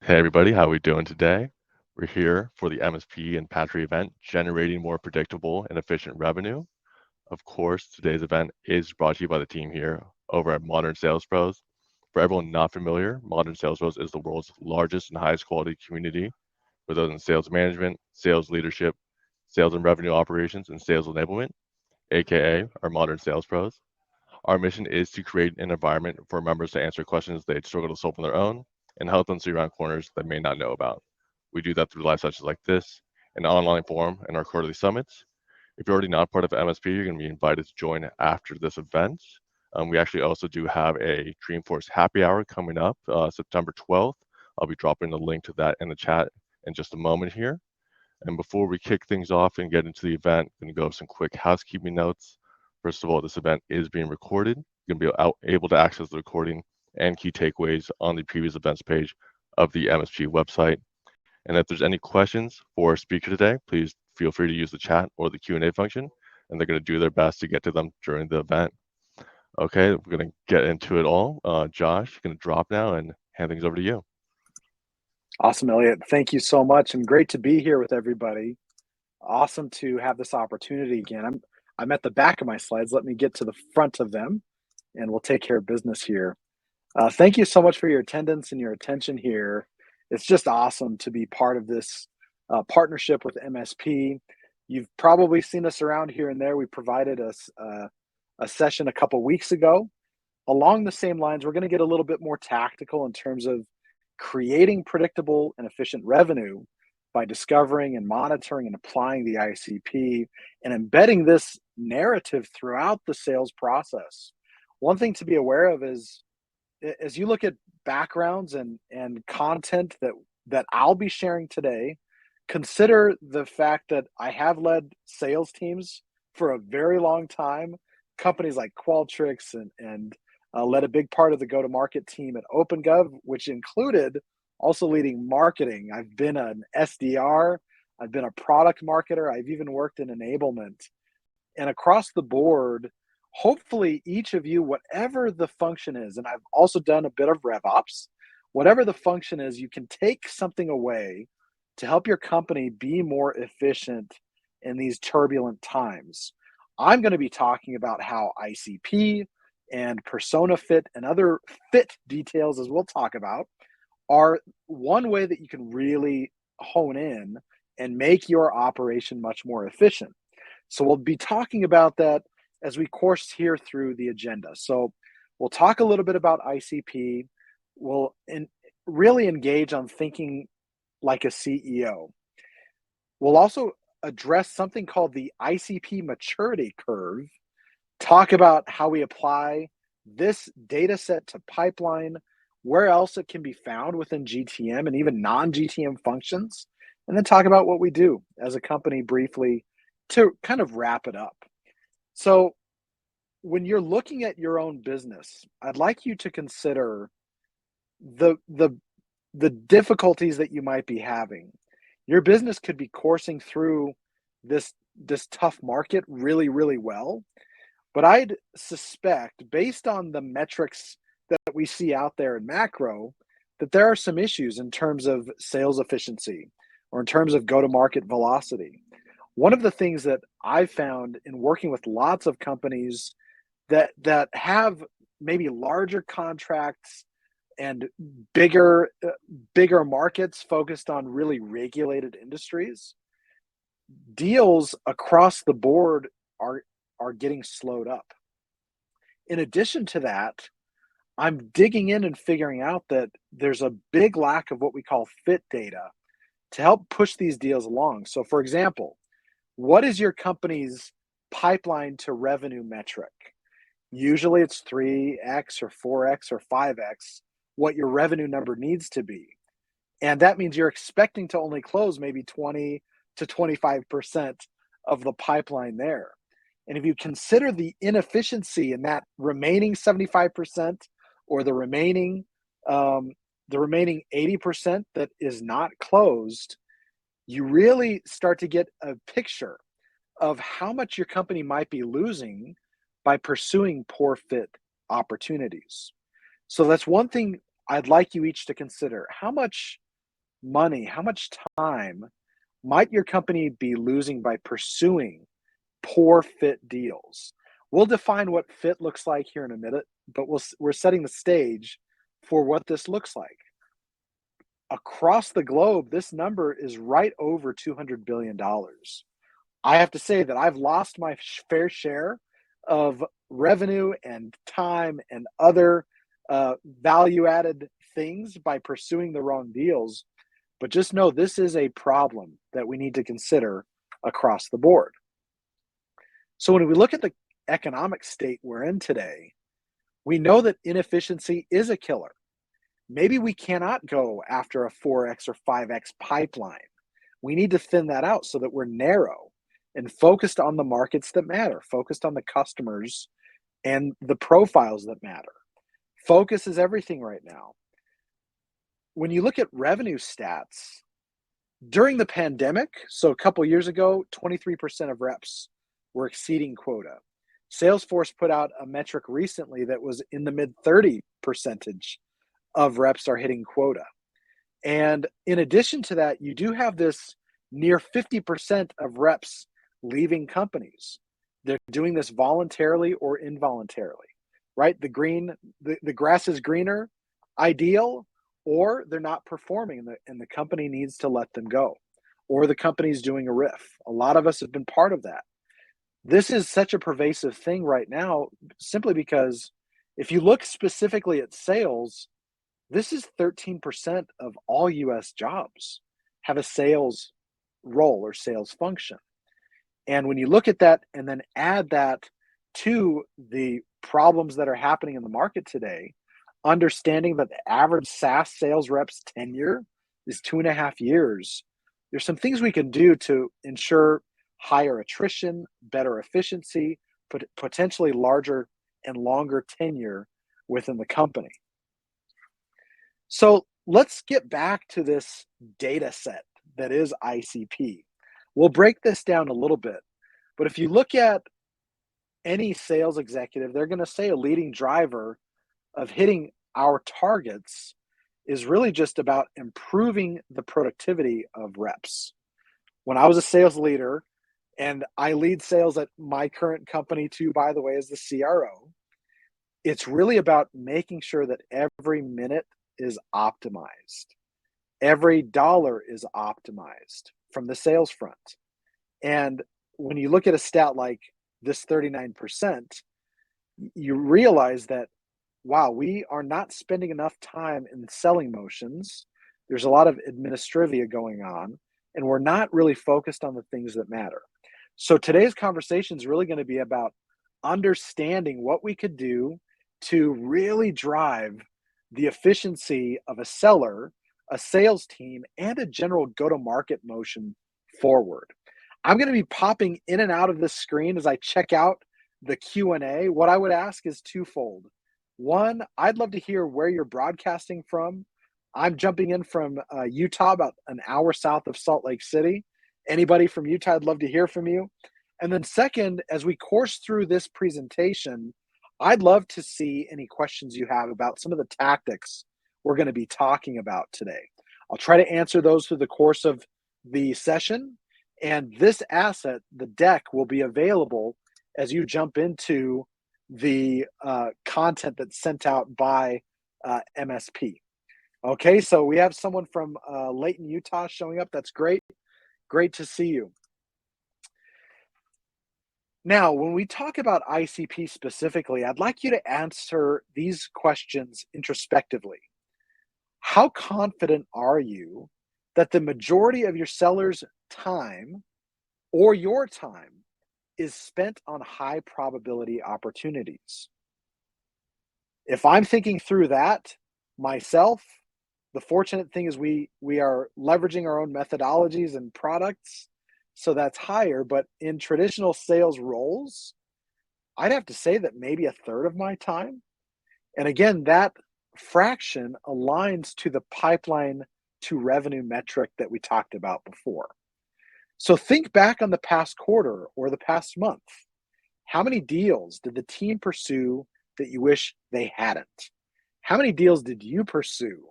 Hey everybody, how we doing today? We're here for the MSP and Patri event, generating more predictable and efficient revenue. Of course, today's event is brought to you by the team here over at Modern Sales Pros. For everyone not familiar, Modern Sales Pros is the world's largest and highest quality community for those in sales management, sales leadership, sales and revenue operations, and sales enablement, aka our Modern Sales Pros. Our mission is to create an environment for members to answer questions they'd struggle to solve on their own and help them see around corners they may not know about. We do that through live sessions like this, an online forum, and our quarterly summits. If you're already not part of MSP, you're going to be invited to join after this event. We actually also do have a Dreamforce happy hour coming up September 12th. I'll be dropping the link to that in the chat in just a moment here. And before we kick things off and get into the event, I'm going to go over some quick housekeeping notes. First of all, this event is being recorded. You're going to be able to access the recording and key takeaways on the previous events page of the MSP website. And if there's any questions for our speaker today, please feel free to use the chat or the Q&A function, and they're going to do their best to get to them during the event. Okay, we're going to get into it all. Josh, you're going to drop now and hand things over to you. Awesome, Elliot. Thank you so much, and great to be here with everybody. Awesome to have this opportunity again. I'm at the back of my slides. Let me get to the front of them, and we'll take care of business here. Thank you so much for your attendance and your attention here. It's just awesome to be part of this partnership with MSP. You've probably seen us around here and there. We provided us a session a couple weeks ago. Along the same lines, we're going to get a little bit more tactical in terms of creating predictable and efficient revenue by discovering and monitoring and applying the ICP and embedding this narrative throughout the sales process. One thing to be aware of is as you look at backgrounds and content that I'll be sharing today, consider the fact that I have led sales teams for a very long time, companies like Qualtrics and led a big part of the go-to-market team at OpenGov, which included also leading marketing. I've been an SDR, I've been a product marketer, I've even worked in enablement. And across the board, hopefully each of you, whatever the function is, and I've also done a bit of RevOps, whatever the function is, you can take something away to help your company be more efficient in these turbulent times. I'm going to be talking about how ICP and persona fit and other fit details, as we'll talk about, are one way that you can really hone in and make your operation much more efficient. So we'll be talking about that as we course here through the agenda. So we'll talk a little bit about ICP. We'll really engage on thinking like a CEO. We'll also address something called the ICP maturity curve, talk about how we apply this data set to pipeline, where else it can be found within GTM and even non-GTM functions, and then talk about what we do as a company briefly to kind of wrap it up. So when you're looking at your own business, I'd like you to consider the difficulties that you might be having. Your business could be coursing through this tough market really, really well. But I'd suspect, based on the metrics that we see out there in macro, that there are some issues in terms of sales efficiency or in terms of go-to-market velocity. One of the things that I've found in working with lots of companies that have maybe larger contracts and bigger markets focused on really regulated industries, deals across the board are getting slowed up. In addition to that, I'm digging in and figuring out that there's a big lack of what we call fit data to help push these deals along. So for example, what is your company's pipeline to revenue metric? Usually it's 3x or 4x or 5x what your revenue number needs to be. And that means you're expecting to only close maybe 20 to 25% of the pipeline there. And if you consider the inefficiency in that remaining 75% or the remaining 80% that is not closed, you really start to get a picture of how much your company might be losing by pursuing poor fit opportunities. So that's one thing I'd like you each to consider. How much money, how much time might your company be losing by pursuing poor fit deals? We'll define what fit looks like here in a minute, but we're setting the stage for what this looks like. Across the globe, this number is right over $200 billion. I have to say that I've lost my fair share of revenue and time and other value-added things by pursuing the wrong deals. But just know this is a problem that we need to consider across the board. So when we look at the economic state we're in today, we know that inefficiency is a killer. Maybe we cannot go after a 4x or 5x pipeline. We need to thin that out so that we're narrow and focused on the markets that matter, focused on the customers and the profiles that matter. Focus is everything right now. When you look at revenue stats, during the pandemic, so a couple years ago, 23% of reps were exceeding quota. Salesforce put out a metric recently that was in the mid-30% of reps are hitting quota. And in addition to that, you do have this near 50% of reps leaving companies. They're doing this voluntarily or involuntarily, right? The grass is greener, ideal, or they're not performing and the company needs to let them go, or the company's doing a riff. A lot of us have been part of that. This is such a pervasive thing right now, simply because if you look specifically at sales, this is 13% of all US jobs have a sales role or sales function. And when you look at that and then add that to the problems that are happening in the market today, understanding that the average SaaS sales rep's tenure is 2.5 years, there's some things we can do to ensure higher attrition, better efficiency, but potentially larger and longer tenure within the company. So let's get back to this data set that is ICP. We'll break this down a little bit, but if you look at any sales executive, they're going to say a leading driver of hitting our targets is really just about improving the productivity of reps. When I was a sales leader, and I lead sales at my current company too, by the way, as the CRO, it's really about making sure that every minute is optimized. Every dollar is optimized from the sales front. And when you look at a stat like this 39%, you realize that, wow, we are not spending enough time in selling motions. There's a lot of administrivia going on, and we're not really focused on the things that matter. So today's conversation is really going to be about understanding what we could do to really drive the efficiency of a seller, a sales team, and a general go-to-market motion forward. I'm going to be popping in and out of this screen as I check out the Q&A. What I would ask is twofold. One, I'd love to hear where you're broadcasting from. I'm jumping in from Utah, about an hour south of Salt Lake City. Anybody from Utah, I'd love to hear from you. And then second, as we course through this presentation, I'd love to see any questions you have about some of the tactics we're going to be talking about today. I'll try to answer those through the course of the session. And this asset, the deck, will be available as you jump into the content that's sent out by MSP. Okay, so we have someone from Layton, Utah showing up. That's great. Great to see you. Now, when we talk about ICP specifically, I'd like you to answer these questions introspectively. How confident are you that the majority of your seller's time or your time is spent on high probability opportunities? If I'm thinking through that myself, the fortunate thing is we are leveraging our own methodologies and products, so that's higher. But in traditional sales roles, I'd have to say that maybe a third of my time. And again, that fraction aligns to the pipeline to revenue metric that we talked about before. So think back on the past quarter or the past month. How many deals did the team pursue that you wish they hadn't? How many deals did you pursue?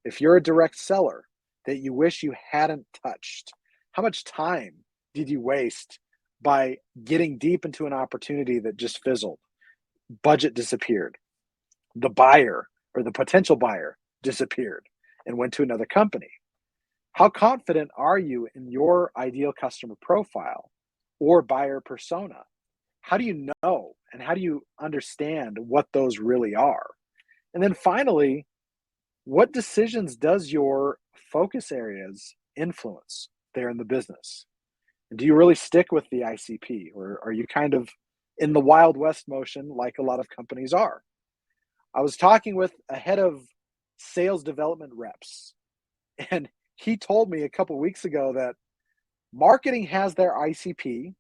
If you're a direct seller, that you wish you hadn't touched? How much time did you waste by getting deep into an opportunity that just fizzled? Budget disappeared. The buyer or the potential buyer disappeared and went to another company. How confident are you in your ideal customer profile or buyer persona? How do you know and how do you understand what those really are? And then finally, what decisions does your focus areas influence there in the business? And do you really stick with the ICP, or are you kind of in the Wild West motion like a lot of companies are? I was talking with a head of sales development reps, and he told me a couple weeks ago that marketing has their ICP,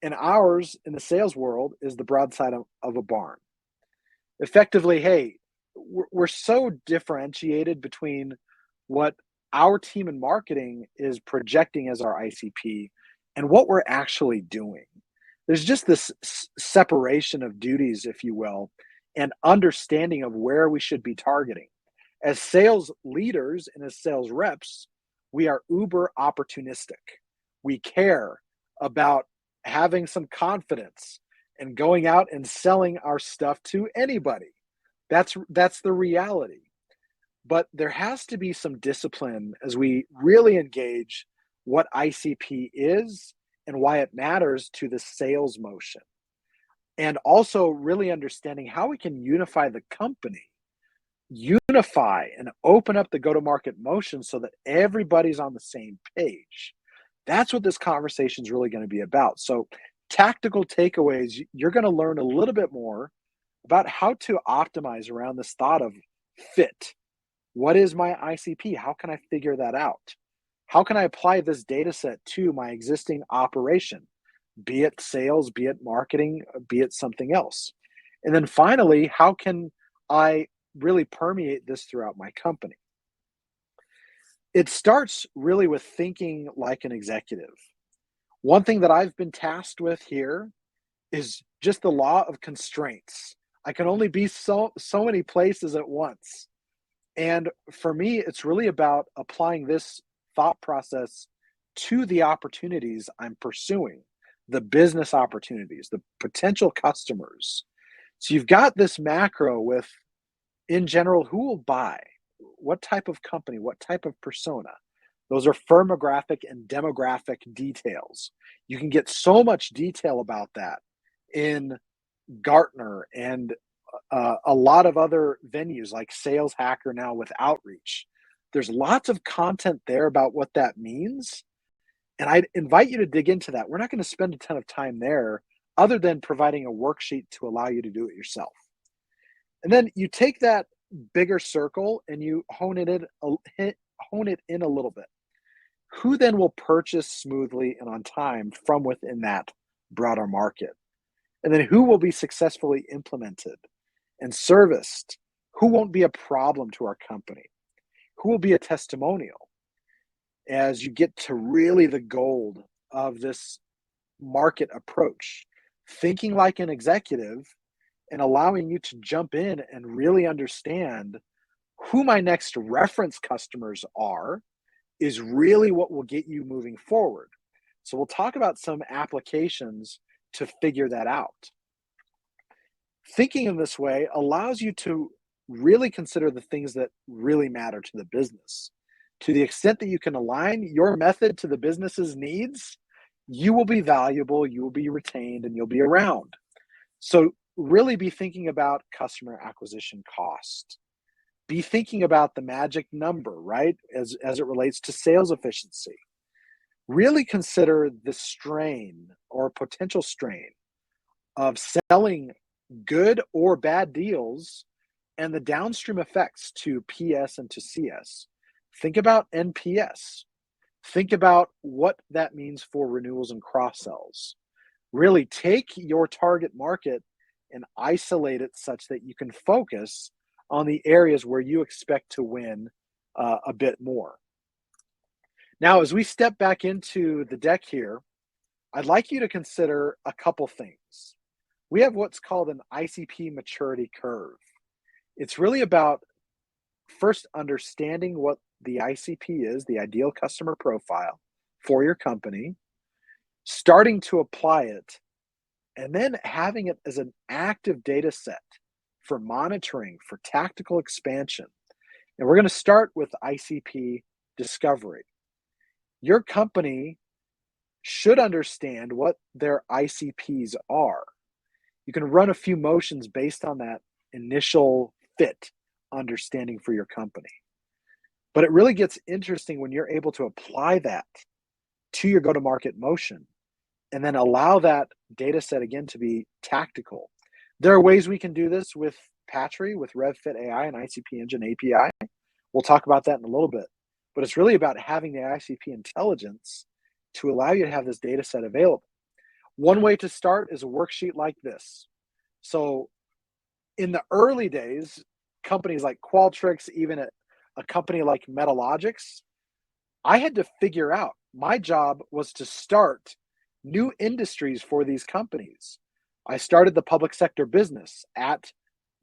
and ours in the sales world is the broadside of a barn. Effectively, hey, we're so differentiated between what our team in marketing is projecting as our ICP and what we're actually doing. There's just this separation of duties, if you will, and understanding of where we should be targeting. As sales leaders and as sales reps, we are uber opportunistic. We care about having some confidence and going out and selling our stuff to anybody. That's the reality. But there has to be some discipline as we really engage what ICP is and why it matters to the sales motion. And also really understanding how we can unify the company, unify and open up the go-to-market motion so that everybody's on the same page. That's what this conversation is really going to be about. So tactical takeaways, you're going to learn a little bit more about how to optimize around this thought of fit. What is my ICP? How can I figure that out? How can I apply this data set to my existing operation, be it sales, be it marketing, be it something else? And then finally, how can I really permeate this throughout my company? It starts really with thinking like an executive. One thing that I've been tasked with here is just the law of constraints. I can only be so many places at once. And for me, it's really about applying this thought process to the opportunities I'm pursuing, the business opportunities, the potential customers. So you've got this macro with, in general, who will buy, what type of company, what type of persona. Those are firmographic and demographic details. You can get so much detail about that in Gartner and a lot of other venues like Sales Hacker now with Outreach. There's lots of content there about what that means. And I'd invite you to dig into that. We're not going to spend a ton of time there other than providing a worksheet to allow you to do it yourself. And then you take that bigger circle and you hone it in a little bit. Who then will purchase smoothly and on time from within that broader market? And then who will be successfully implemented and serviced? Who won't be a problem to our company? Who will be a testimonial? As you get to really the gold of this market approach, thinking like an executive and allowing you to jump in and really understand who my next reference customers are is really what will get you moving forward. So we'll talk about some applications to figure that out. Thinking in this way allows you to really consider the things that really matter to the business. To the extent that you can align your method to the business's needs, you will be valuable, you will be retained, and you'll be around. So really be thinking about customer acquisition cost. Be thinking about the magic number, right? As it relates to sales efficiency. Really consider the strain or potential strain of selling good or bad deals and the downstream effects to PS and to CS. Think about NPS. Think about what that means for renewals and cross sells. Really take your target market and isolate it such that you can focus on the areas where you expect to win a bit more. Now, as we step back into the deck here, I'd like you to consider a couple things. We have what's called an ICP maturity curve. It's really about first understanding what the ICP is, the ideal customer profile for your company, starting to apply it, and then having it as an active data set for monitoring, for tactical expansion. And we're going to start with ICP discovery. Your company should understand what their ICPs are. You can run a few motions based on that initial fit understanding for your company. But it really gets interesting when you're able to apply that to your go-to-market motion and then allow that data set again to be tactical. There are ways we can do this with Patri, with RevFit AI and ICP Engine API. We'll talk about that in a little bit. But it's really about having the ICP intelligence to allow you to have this data set available. One way to start is a worksheet like this. So in the early days, companies like Qualtrics, even a company like Metalogix, I had to figure out, my job was to start new industries for these companies. I started the public sector business at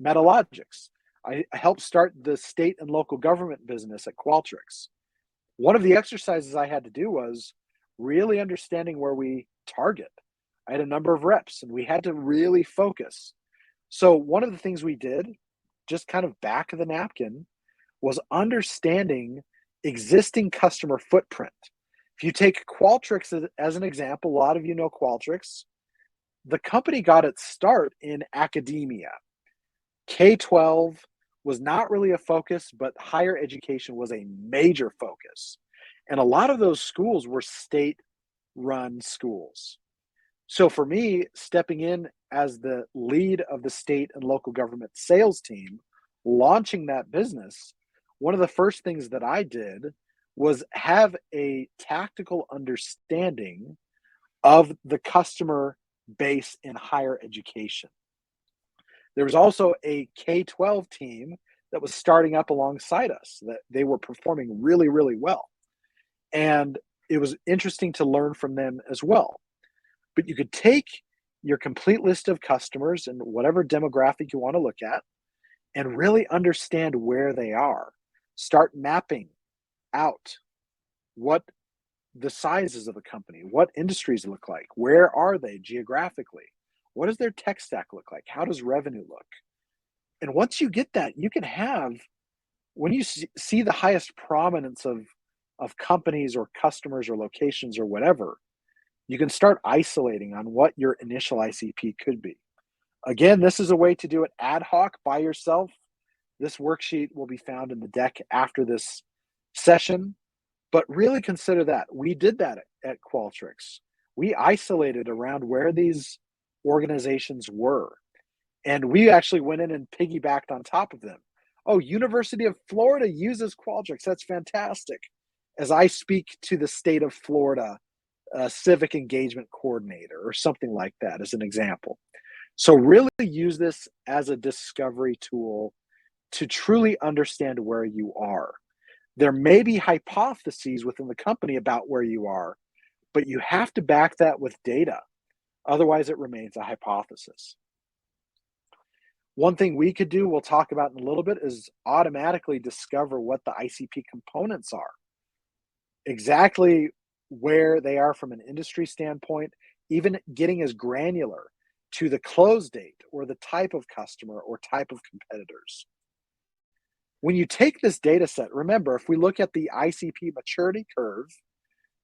Metalogix. I helped start the state and local government business at Qualtrics. One of the exercises I had to do was really understanding where we target. I had a number of reps and we had to really focus. So one of the things we did, just kind of back of the napkin, was understanding existing customer footprint. If you take Qualtrics as an example, a lot of you know Qualtrics. The company got its start in academia. K-12 was not really a focus, but higher education was a major focus. And a lot of those schools were state-run schools. So for me, stepping in as the lead of the state and local government sales team, launching that business, one of the first things that I did was have a tactical understanding of the customer base in higher education. There was also a K-12 team that was starting up alongside us, that they were performing really, really well. And it was interesting to learn from them as well. But you could take your complete list of customers and whatever demographic you want to look at and really understand where they are. Start mapping out what the sizes of the company, what industries look like, where are they geographically, what does their tech stack look like, how does revenue look? And once you get that, you can have, when you see the highest prominence of companies or customers or locations or whatever, you can start isolating on what your initial ICP could be. Again, this is a way to do it ad hoc by yourself. This worksheet will be found in the deck after this session, but really consider that. We did that at Qualtrics. We isolated around where these organizations were, and we actually went in and piggybacked on top of them. Oh, University of Florida uses Qualtrics. That's fantastic. As I speak to the state of Florida, a civic engagement coordinator or something like that as an example. So really use this as a discovery tool to truly understand where you are. There may be hypotheses within the company about where you are, but you have to back that with data. Otherwise, it remains a hypothesis. One thing we could do, we'll talk about in a little bit, is automatically discover what the ICP components are. Exactly where they are from an industry standpoint, even getting as granular to the close date or the type of customer or type of competitors. When you take this data set, remember, if we look at the ICP maturity curve,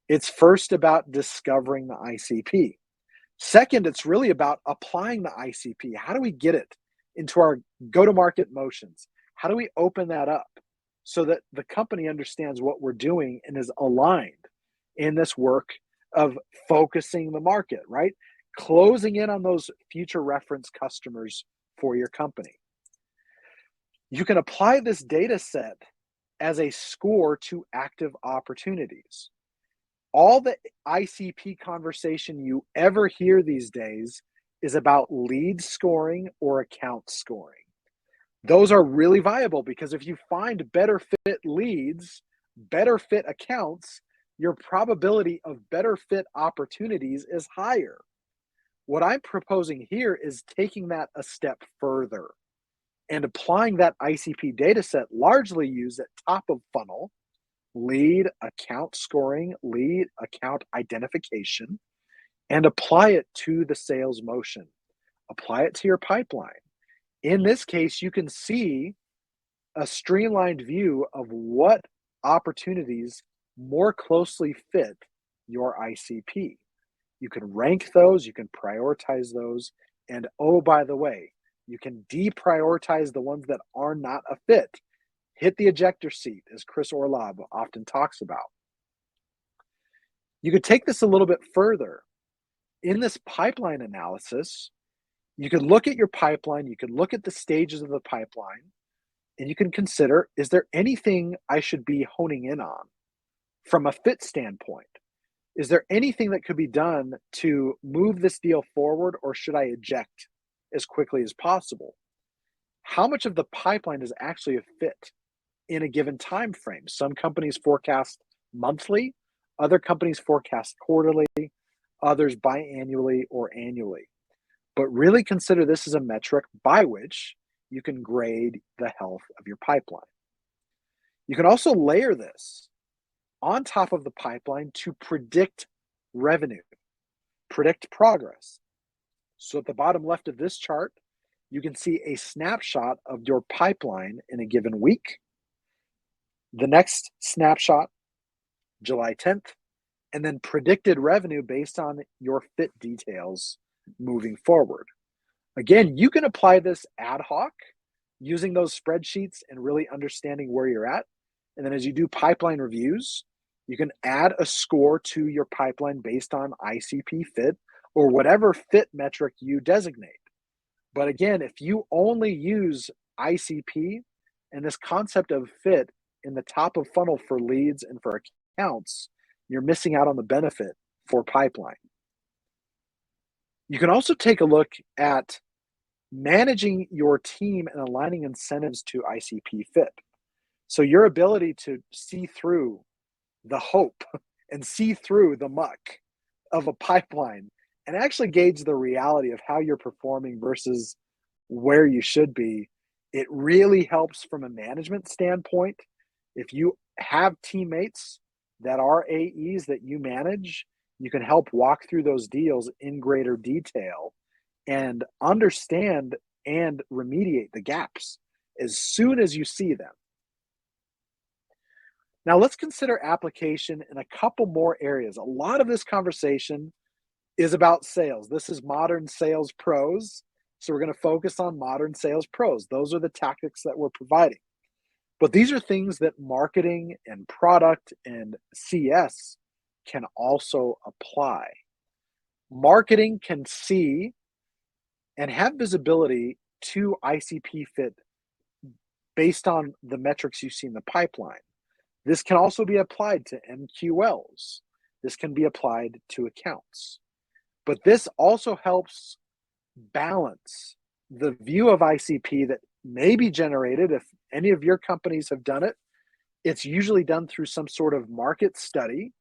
it's first about discovering the ICP. Second, it's really about applying the ICP. How do we get it into our go-to-market motions? How do we open that up so that the company understands what we're doing and is aligned in this work of focusing the market, right? Closing in on those future reference customers for your company. You can apply this data set as a score to active opportunities. All the ICP conversation you ever hear these days is about lead scoring or account scoring. Those are really viable because if you find better fit leads, better fit accounts, your probability of better fit opportunities is higher. What I'm proposing here is taking that a step further. and applying that ICP data set largely used at top of funnel, lead account scoring, lead account identification, and apply it to the sales motion. Apply it to your pipeline. In this case, you can see a streamlined view of what opportunities more closely fit your ICP. You can rank those, you can prioritize those, and oh, by the way, you can deprioritize the ones that are not a fit. Hit the ejector seat, as Chris Orlob often talks about. You could take this a little bit further. In this pipeline analysis, you could look at your pipeline, you could look at the stages of the pipeline, and you can consider, is there anything I should be honing in on from a fit standpoint? Is there anything that could be done to move this deal forward, or should I eject as quickly as possible? How much of the pipeline is actually a fit in a given time frame? Some companies forecast monthly, other companies forecast quarterly, others biannually or annually. But really consider this as a metric by which you can grade the health of your pipeline. You can also layer this on top of the pipeline to predict revenue, predict progress. So at the bottom left of this chart, you can see a snapshot of your pipeline in a given week. The next snapshot, July 10th, and then predicted revenue based on your fit details moving forward. Again, you can apply this ad hoc using those spreadsheets and really understanding where you're at. And then as you do pipeline reviews, you can add a score to your pipeline based on ICP fit or whatever fit metric you designate. But again, if you only use ICP and this concept of fit in the top of funnel for leads and for accounts, you're missing out on the benefit for pipeline. You can also take a look at managing your team and aligning incentives to ICP fit. So your ability to see through the hope and see through the muck of a pipeline and actually gauge the reality of how you're performing versus where you should be, it really helps from a management standpoint. If you have teammates that are AEs that you manage, you can help walk through those deals in greater detail and understand and remediate the gaps as soon as you see them. Now let's consider application in a couple more areas. A lot of this conversation is about sales. This is modern sales pros. So we're going to focus on modern sales pros. Those are the tactics that we're providing. But these are things that marketing and product and CS can also apply. Marketing can see and have visibility to ICP fit based on the metrics you see in the pipeline. This can also be applied to MQLs. This can be applied to accounts. But this also helps balance the view of ICP that may be generated. If any of your companies have done it, it's usually done through some sort of market study.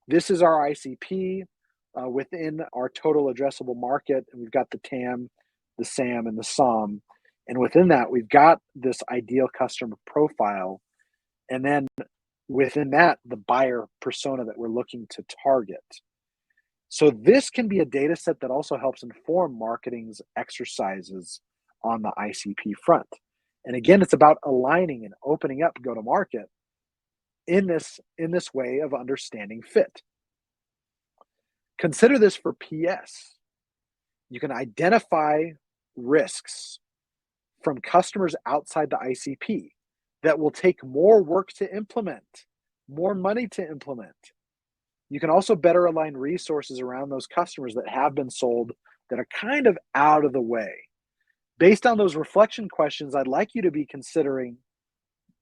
This is our ICP within our total addressable market, and we've got the TAM, the SAM, and the SOM. And within that, we've got this ideal customer profile. And then within that, the buyer persona that we're looking to target. So this can be a data set that also helps inform marketing's exercises on the ICP front. And again, it's about aligning and opening up go-to-market in this way of understanding fit. Consider this for PS. You can identify risks from customers outside the ICP that will take more work to implement, more money to implement. You can also better align resources around those customers that have been sold that are kind of out of the way. Based on those reflection questions, I'd like you to be considering,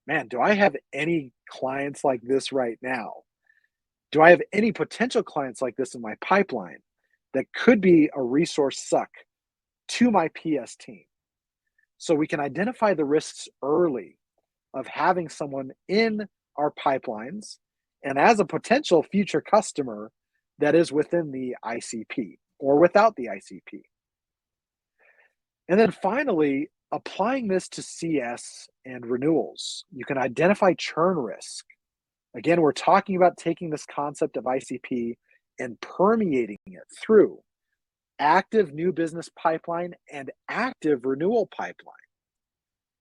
man, do I have any clients like this right now? Do I have any potential clients like this in my pipeline that could be a resource suck to my PS team? So we can identify the risks early of having someone in our pipelines and as a potential future customer that is within the ICP or without the ICP. And then finally, Applying this to CS and renewals, you can identify churn risk. Again, we're talking about taking this concept of ICP and permeating it through active new business pipeline and active renewal pipeline.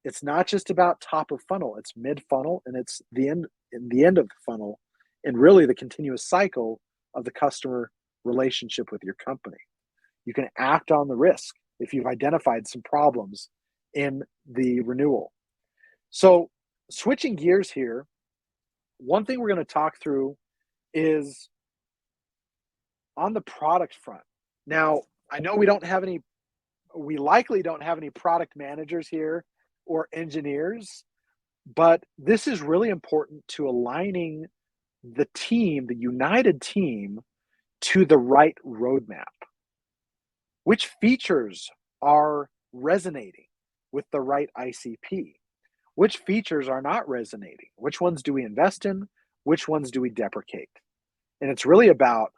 It's not just about top of funnel, it's mid funnel, and it's the end of the funnel, and really the continuous cycle of the customer relationship with your company. You can act on the risk if you've identified some problems in the renewal. So switching gears here, one thing we're going to talk through is on the product front. Now, I know we likely don't have any product managers here or engineers, but this is really important to aligning the team, the united team, to the right roadmap. Which features are resonating with the right ICP? Which features are not resonating? Which ones do we invest in? Which ones do we deprecate? And it's really about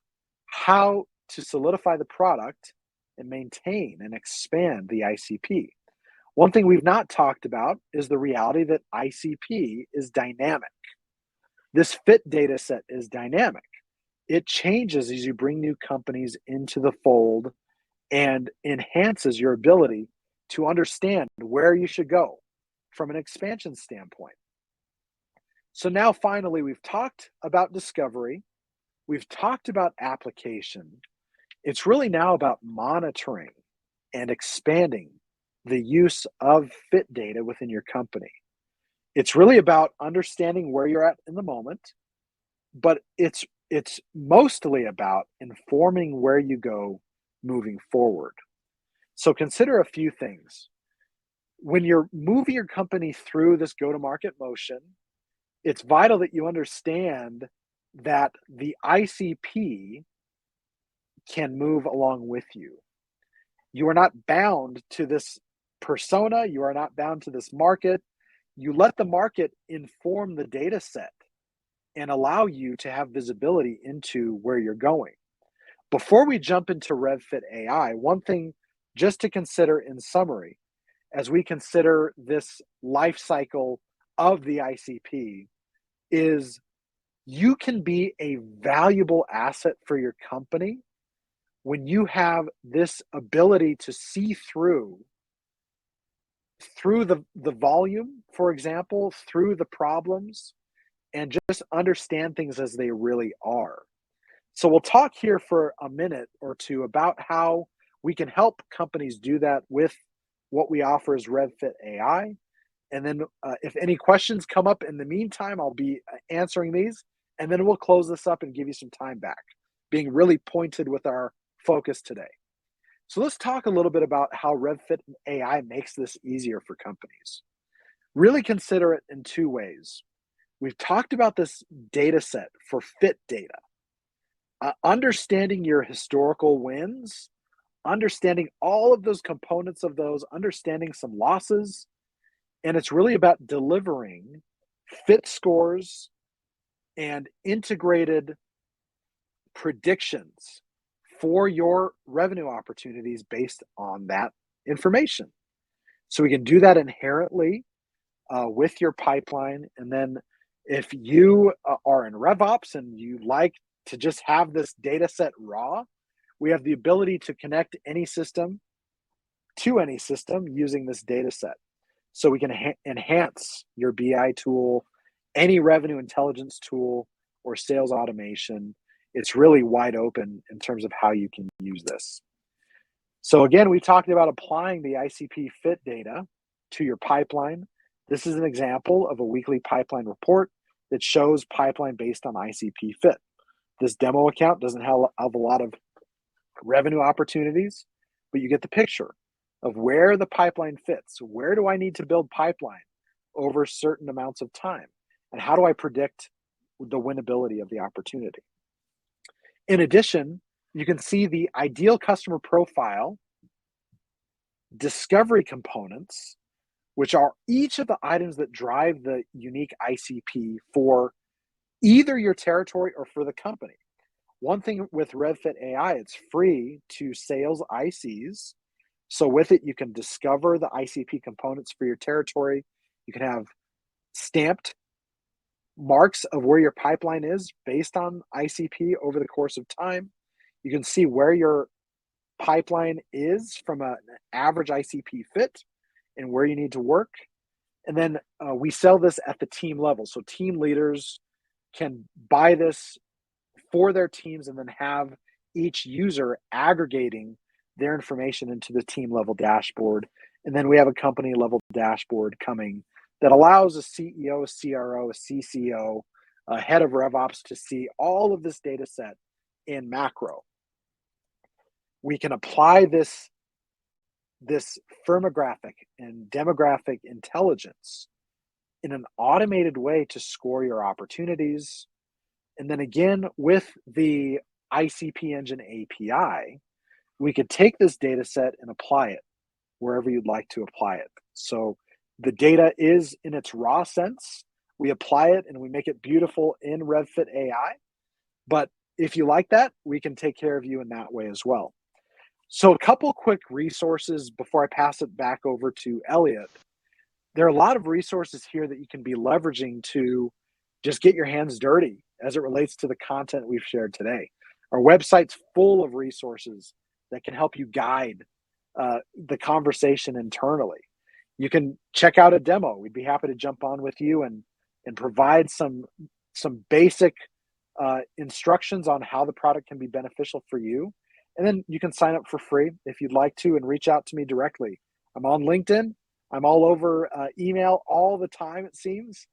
how to solidify the product and maintain and expand the ICP. One thing we've not talked about is the reality that ICP is dynamic. This fit data set is dynamic. It changes as you bring new companies into the fold and enhances your ability to understand where you should go from an expansion standpoint. So now finally, we've talked about discovery. We've talked about application. It's really now about monitoring and expanding the use of fit data within your company. It's really about understanding where you're at in the moment, but it's mostly about informing where you go moving forward. So consider a few things. When you're moving your company through this go-to-market motion, it's vital that you understand that the ICP can move along with you. You are not bound to this persona. You are not bound to this market. You let the market inform the data set and allow you to have visibility into where you're going. Before we jump into RevFit AI, one thing just to consider in summary, as we consider this life cycle of the ICP, is you can be a valuable asset for your company when you have this ability to see through the volume, for example, through the problems, and just understand things as they really are. So we'll talk here for a minute or two about how we can help companies do that with what we offer as RevFit AI. And then if any questions come up in the meantime, I'll be answering these. And then we'll close this up and give you some time back, being really pointed with our focus today. So let's talk a little bit about how RevFit AI makes this easier for companies. Really consider it in two ways. We've talked about this data set for fit data. Understanding your historical wins, understanding all of those components of those, understanding some losses, and it's really about delivering fit scores and integrated predictions for your revenue opportunities based on that information. So we can do that inherently with your pipeline. And then if you are in RevOps and you like to just have this data set raw, we have the ability to connect any system to any system using this data set. So we can enhance your BI tool, any revenue intelligence tool, or sales automation. It's really wide open in terms of how you can use this. So again, we talked about applying the ICP fit data to your pipeline. This is an example of a weekly pipeline report that shows pipeline based on ICP fit. This demo account doesn't have a lot of revenue opportunities, but you get the picture of where the pipeline fits. Where do I need to build pipeline over certain amounts of time? And how do I predict the winnability of the opportunity? In addition, you can see the ideal customer profile, discovery components, which are each of the items that drive the unique ICP for either your territory or for the company. One thing with RevFit AI, it's free to sales ICs So with it, you can discover the ICP components for your territory. You can have stamped marks of where your pipeline is based on ICP over the course of time. You can see where your pipeline is from an average ICP fit and where you need to work. And then we sell this at the team level. So team leaders can buy this for their teams and then have each user aggregating their information into the team level dashboard. And then we have a company level dashboard coming that allows a CEO, a CRO, a CCO, a head of RevOps to see all of this data set in macro. We can apply this firmographic and demographic intelligence in an automated way to score your opportunities. And then again, with the ICP Engine API, we could take this data set and apply it wherever you'd like to apply it. So the data is in its raw sense. We apply it and we make it beautiful in RevFit AI. But if you like that, we can take care of you in that way as well. So a couple quick resources before I pass it back over to Elliot. There are a lot of resources here that you can be leveraging to just get your hands dirty as it relates to the content we've shared today. Our website's full of resources that can help you guide the conversation internally. You can check out a demo. We'd be happy to jump on with you and provide some basic instructions on how the product can be beneficial for you. And then you can sign up for free if you'd like to and reach out to me directly. I'm on LinkedIn. I'm all over email all the time, it seems,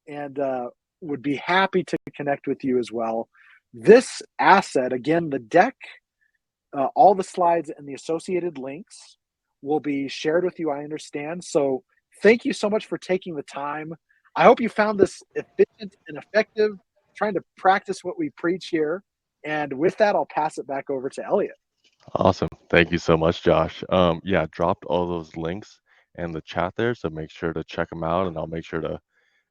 and would be happy to connect with you as well. This asset, again, the deck, all the slides and the associated links will be shared with you, I understand. So thank you so much for taking the time. I hope you found this efficient and effective, trying to practice what we preach here. And with that, I'll pass it back over to Elliot. Awesome. Thank you so much, Josh. Yeah, dropped all those links in the chat there, so make sure to check them out, and I'll make sure to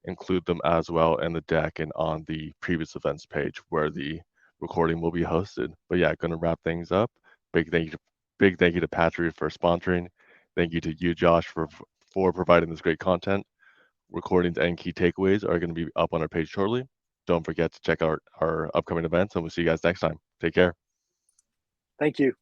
include them as well in the deck and on the previous events page where the recording will be hosted. But yeah, going to wrap things up. Big thank you to Patri for sponsoring. Thank you to you, Josh, for providing this great content. Recordings and key takeaways are going to be up on our page shortly. Don't forget to check out our upcoming events, and we'll see you guys next time. Take care. Thank you.